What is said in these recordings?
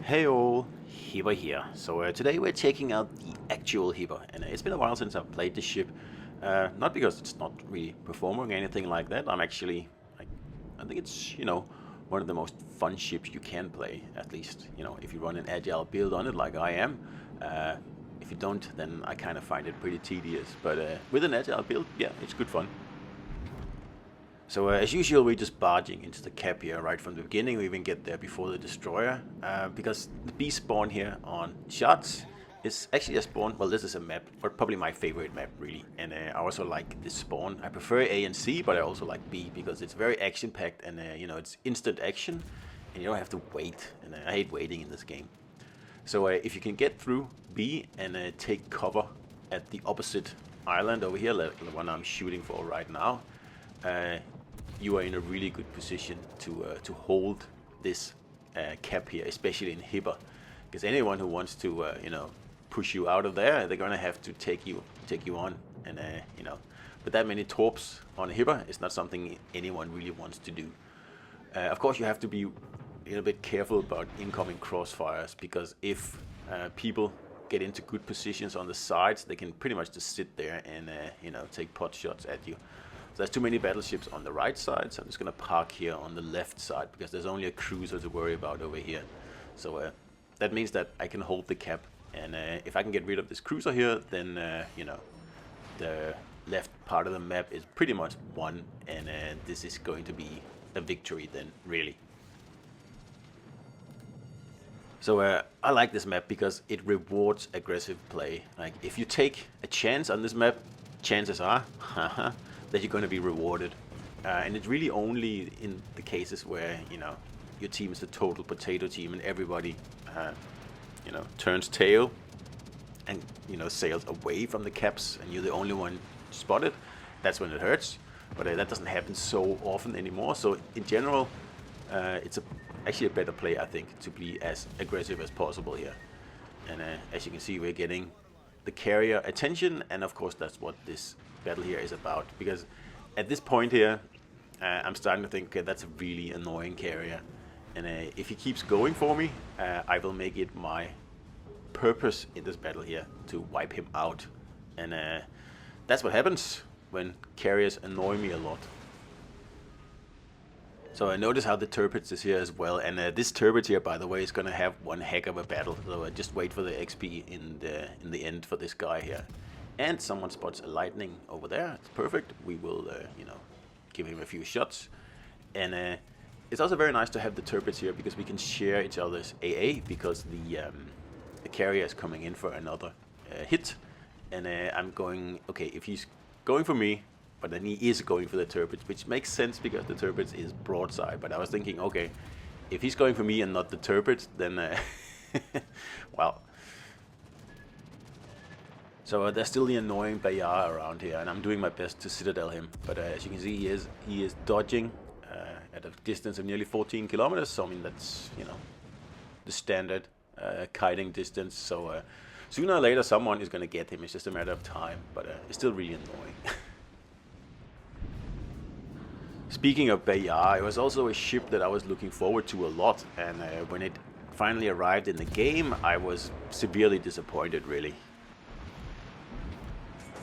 Hey all, Hipper here. So today we're checking out the actual Hipper, and it's been a while since I've played this ship. Not because it's not really performing or anything like that. I think it's one of the most fun ships you can play. At least if you run an agile build on it like I am. If you don't, then I kind of find it pretty tedious. But with an agile build, yeah, it's good fun. So as usual, we're just barging into the cap here right from the beginning. We even get there before the destroyer, because the B spawn here on shots is actually a spawn. Well, this is a map, but probably my favorite map really. And I also like this spawn. I prefer A and C, but I also like B because it's very action packed and it's instant action, and you don't have to wait. And I hate waiting in this game. So if you can get through B and take cover at the opposite island over here, the one I'm shooting for right now. You are in a really good position to hold this cap here, especially in Hipper, because anyone who wants to push you out of there, they're gonna have to take you on, and with that many torps on Hipper, it's not something anyone really wants to do. Of course, you have to be a little bit careful about incoming crossfires, because if people get into good positions on the sides, they can pretty much just sit there and take pot shots at you. So there's too many battleships on the right side, so I'm just going to park here on the left side because there's only a cruiser to worry about over here. So that means that I can hold the cap, and if I can get rid of this cruiser here, then the left part of the map is pretty much won, and this is going to be a victory then, really. So I like this map because it rewards aggressive play. Like if you take a chance on this map, chances are that you're going to be rewarded, and it's really only in the cases where your team is a total potato team and everybody turns tail and sails away from the caps and you're the only one spotted. That's when it hurts, but that doesn't happen so often anymore. So in general, it's actually a better play, I think, to be as aggressive as possible here. And as you can see, we're getting the carrier attention, and of course that's what this battle here is about, because at this point here I'm starting to think, okay, that's a really annoying carrier, and if he keeps going for me, I will make it my purpose in this battle here to wipe him out, and that's what happens when carriers annoy me a lot. So I notice how the turrets is here as well, and this turret here, by the way, is gonna have one heck of a battle. So just wait for the XP in the end for this guy here. And someone spots a lightning over there. It's perfect. We will, give him a few shots. And it's also very nice to have the turrets here because we can share each other's AA, because the carrier is coming in for another hit, and I'm going. Okay, if he's going for me. But then he is going for the turrets, which makes sense because the turrets is broadside. But I was thinking, okay, if he's going for me and not the turrets, then well. So there's still the annoying Bayard around here, and I'm doing my best to citadel him. But as you can see, he is dodging at a distance of nearly 14 kilometers. So I mean that's the standard kiting distance. So sooner or later someone is going to get him. It's just a matter of time. But it's still really annoying. Speaking of Bayard, it was also a ship that I was looking forward to a lot, and when it finally arrived in the game, I was severely disappointed, really.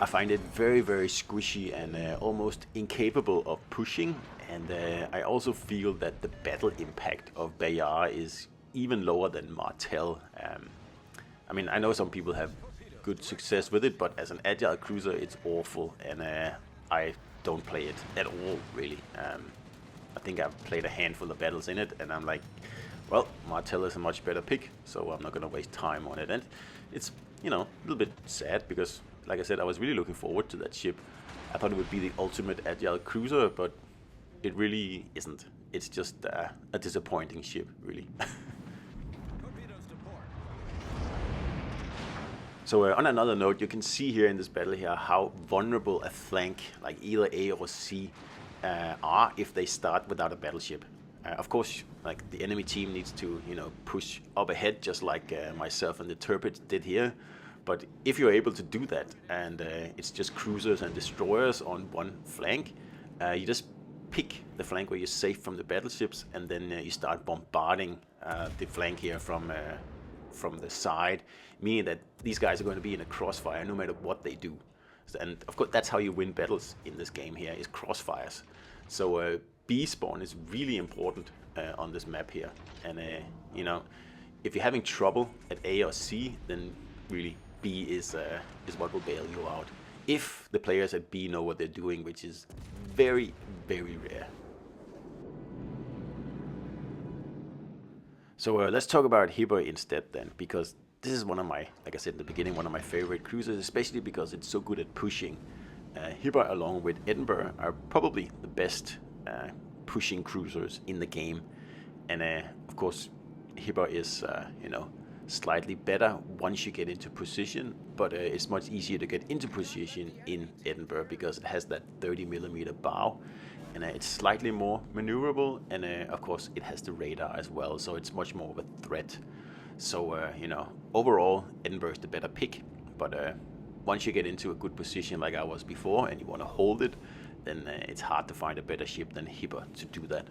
I find it very, very squishy and almost incapable of pushing, and I also feel that the battle impact of Bayard is even lower than Martel. I mean, I know some people have good success with it, but as an agile cruiser, it's awful, and I don't play it at all, really. I think I've played a handful of battles in it, and I'm like, well, Martel is a much better pick, so I'm not going to waste time on it. And it's, a little bit sad because, like I said, I was really looking forward to that ship. I thought it would be the ultimate agile cruiser, but it really isn't. It's just a disappointing ship, really. So on another note, you can see here in this battle here how vulnerable a flank, like either A or C, are if they start without a battleship. Of course, like the enemy team needs to, push up ahead, just like myself and the turrets did here. But if you're able to do that, and it's just cruisers and destroyers on one flank, you just pick the flank where you're safe from the battleships, and then you start bombarding the flank here from the side, meaning that these guys are going to be in a crossfire no matter what they do. And of course, that's how you win battles in this game here, is crossfires. So B spawn is really important on this map here. And you know, if you're having trouble at A or C, then really B is what will bail you out. If the players at B know what they're doing, which is very, very rare. So let's talk about Hipper instead then, because this is one of my, like I said in the beginning, one of my favorite cruisers, especially because it's so good at pushing. Hipper along with Edinburgh are probably the best pushing cruisers in the game. And of course, Hipper is, you know, slightly better once you get into position, but it's much easier to get into position in Edinburgh because it has that 30mm bow, and it's slightly more maneuverable, and of course it has the radar as well, so it's much more of a threat. So you know, overall Edinburgh is the better pick, but once you get into a good position like I was before and you want to hold it, then it's hard to find a better ship than Hipper to do that.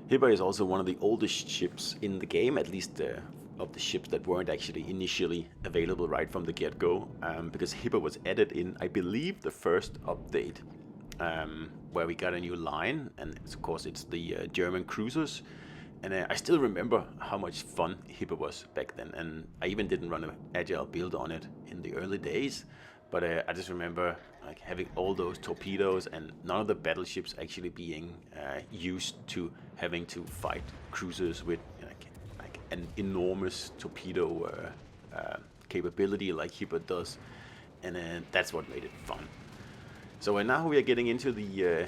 Hipper is also one of the oldest ships in the game, at least of the ships that weren't actually initially available right from the get-go, because Hipper was added in, I believe, the first update, where we got a new line, and of course it's the German cruisers. And I still remember how much fun Hipper was back then, and I even didn't run an agile build on it in the early days, but I just remember like having all those torpedoes and none of the battleships actually being used to having to fight cruisers with like an enormous torpedo capability like Hipper does, and that's what made it fun. So now we are getting into the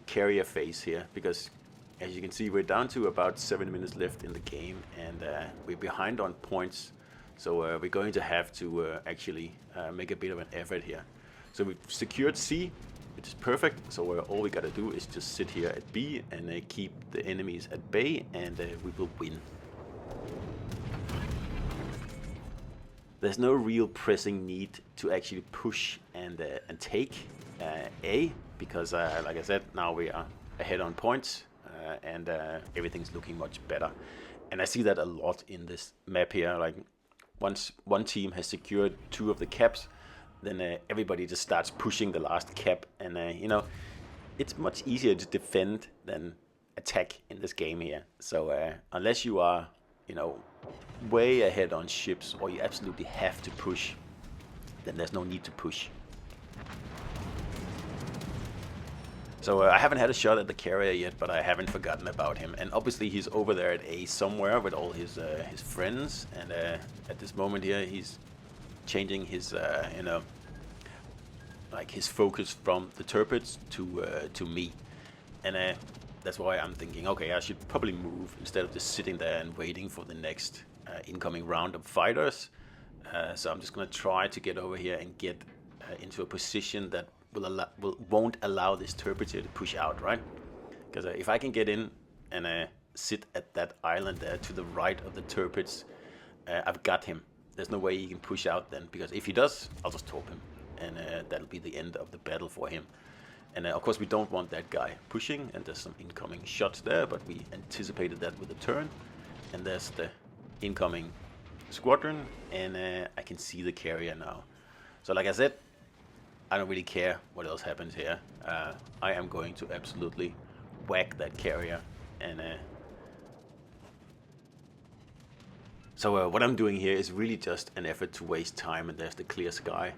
carrier phase here, because as you can see, we're down to about 7 minutes left in the game, and we're behind on points. So we're going to have to actually make a bit of an effort here. So we've secured C, which is perfect. So all we got to do is just sit here at B and keep the enemies at bay, and we will win. There's no real pressing need to actually push and take A, because like I said, now we are ahead on points, and everything's looking much better. And I see that a lot in this map here. Like once one team has secured 2 of the caps, then everybody just starts pushing the last cap, and you know, it's much easier to defend than attack in this game here. So unless you are, you know, way ahead on ships, or you absolutely have to push, then there's no need to push. So I haven't had a shot at the carrier yet, but I haven't forgotten about him. And obviously he's over there at A somewhere with all his friends. And at this moment here, he's changing his, you know, like his focus from the turrets to me. And that's why I'm thinking, okay, I should probably move instead of just sitting there and waiting for the next incoming round of fighters. So I'm just going to try to get over here and get into a position that won't allow this turret to push out, right? Because if I can get in and sit at that island there to the right of the turrets, I've got him. There's no way he can push out then, because if he does, I'll just torp him, and that'll be the end of the battle for him. And of course we don't want that guy pushing, and there's some incoming shots there, but we anticipated that with a turn. And there's the incoming squadron, and I can see the carrier now. So like I said, I don't really care what else happens here. I am going to absolutely whack that carrier. And so what I'm doing here is really just an effort to waste time, and there's the clear sky.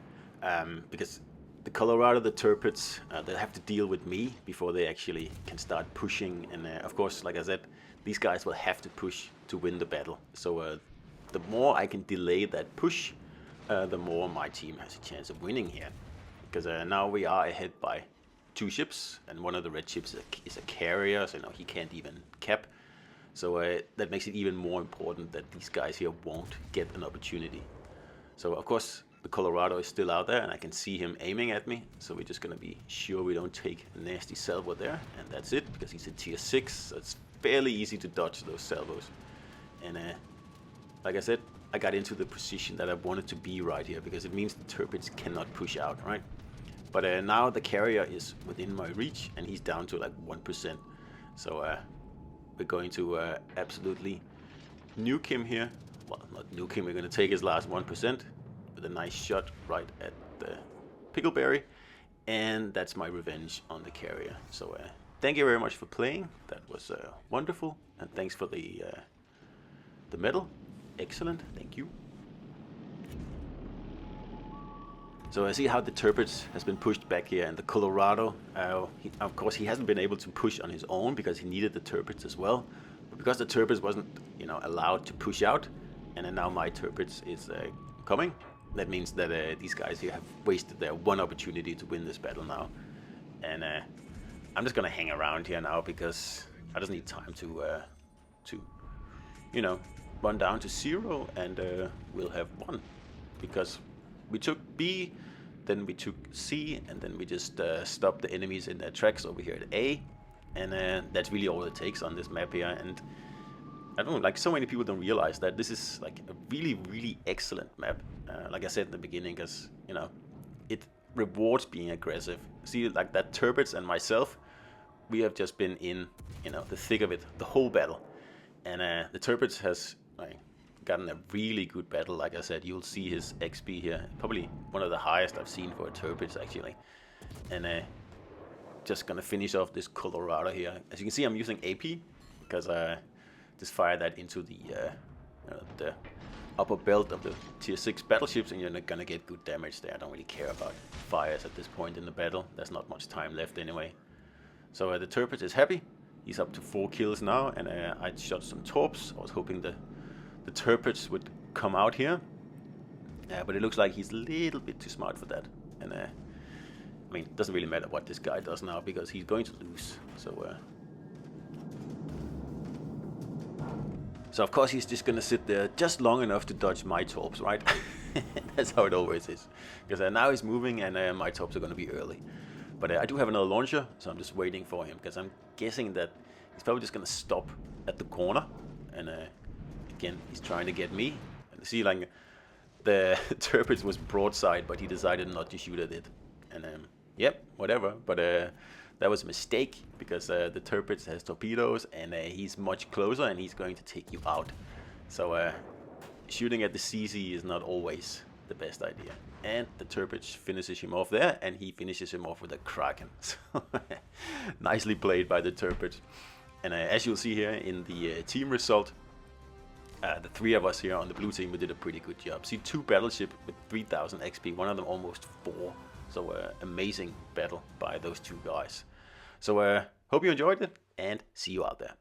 Because the Colorado, the turrets, they have to deal with me before they actually can start pushing. And of course, like I said, these guys will have to push to win the battle. So the more I can delay that push, the more my team has a chance of winning here. Because now we are ahead by 2 ships, and one of the red ships is a carrier, so now he can't even cap. So that makes it even more important that these guys here won't get an opportunity. So of course the Colorado is still out there, and I can see him aiming at me. So we're just going to be sure we don't take a nasty salvo there, and that's it, because he's a tier 6, so it's fairly easy to dodge those salvos. And like I said, I got into the position that I wanted to be right here, because it means the turrets cannot push out, right? But now the carrier is within my reach, and he's down to like 1%. So we're going to absolutely nuke him here. Well, not nuke him, we're going to take his last 1% with a nice shot right at the pickleberry. And that's my revenge on the carrier. So thank you very much for playing. That was wonderful. And thanks for the medal. Excellent, thank you. So I see how the Tirpitz has been pushed back here, and the Colorado, of course he hasn't been able to push on his own because he needed the Tirpitz as well. But because the Tirpitz wasn't, allowed to push out, and then now my Tirpitz is coming, that means that these guys here have wasted their one opportunity to win this battle now. And I'm just gonna hang around here now because I just need time to run down to 0, and we'll have won. Because we took B, then we took C, and then we just stopped the enemies in their tracks over here at A. And that's really all it takes on this map here. And I don't know, like, so many people don't realize that this is like a really, really excellent map. Like I said in the beginning, because, it rewards being aggressive. See, like that Tirpitz and myself, we have just been in, the thick of it, the whole battle. And the Tirpitz has gotten a really good battle. Like I said, you'll see his XP here, probably one of the highest I've seen for a Tirpitz actually. And just gonna finish off this Colorado here. As you can see, I'm using AP because just fire that into the upper belt of the tier 6 battleships, and you're not gonna get good damage there. I don't really care about fires at this point in the battle. There's not much time left anyway. So the Tirpitz is happy. He's up to 4 kills now, and I shot some torps. I was hoping the Tirpitz would come out here, but it looks like he's a little bit too smart for that. And I mean, it doesn't really matter what this guy does now because he's going to lose. So of course he's just gonna sit there just long enough to dodge my torps, right? That's how it always is. Because now he's moving, and my torps are gonna be early. But I do have another launcher, so I'm just waiting for him because I'm guessing that he's probably just gonna stop at the corner. And again, he's trying to get me. And see, like, the Tirpitz was broadside, but he decided not to shoot at it. And yep, whatever. But that was a mistake because the Tirpitz has torpedoes, and he's much closer, and he's going to take you out. So shooting at the CC is not always the best idea. And the Tirpitz finishes him off there, and he finishes him off with a Kraken. So nicely played by the Tirpitz. And as you'll see here in the team result, the 3 of us here on the blue team, we did a pretty good job. See, 2 battleships with 3000 XP, one of them almost 4. So amazing battle by those 2 guys. So hope you enjoyed it, and see you out there.